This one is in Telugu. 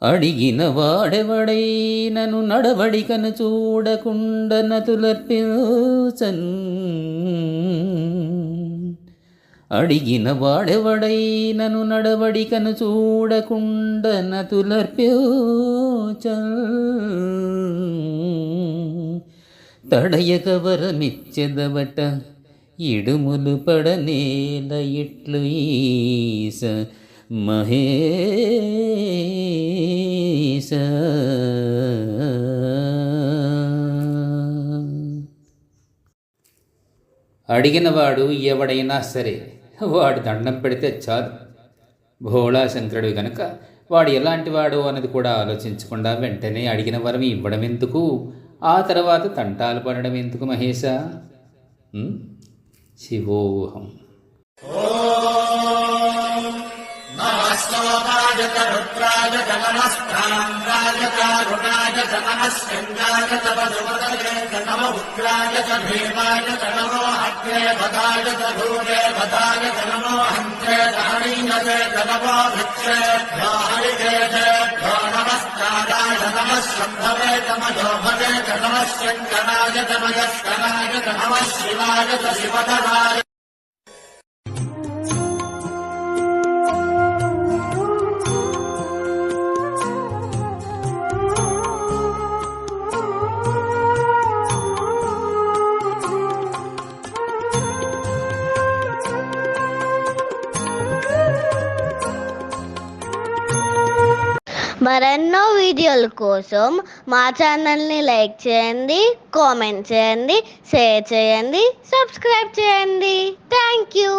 అడిగిన వాడెవడైనను నడవడికను చూడకుండ నతులర్పించన్. అడిగిన వాడెవడైనను నడవడికను చూడకుండ నతులర్పించన్. తడయక వరమిచ్చెదవట ఇడుములు పడనేల ఇట్లు ఈస మహేశ. అడిగినవాడు ఎవడైనా సరే వాడు దండం పెడితే చాలు. భోళాశంకరుడు గనుక వాడు ఎలాంటి వాడు అన్నది కూడా ఆలోచించకుండా వెంటనే అడిగిన వరం ఇవ్వడం ఎందుకు, ఆ తర్వాత తంటాలు పడడం ఎందుకు మహేశ? శివోహం. మరెన్నో వీడియోల కోసం మా ఛానల్ని లైక్ చేయండి, కామెంట్ చేయండి, షేర్ చేయండి, సబ్స్క్రైబ్ చేయండి. Thank you.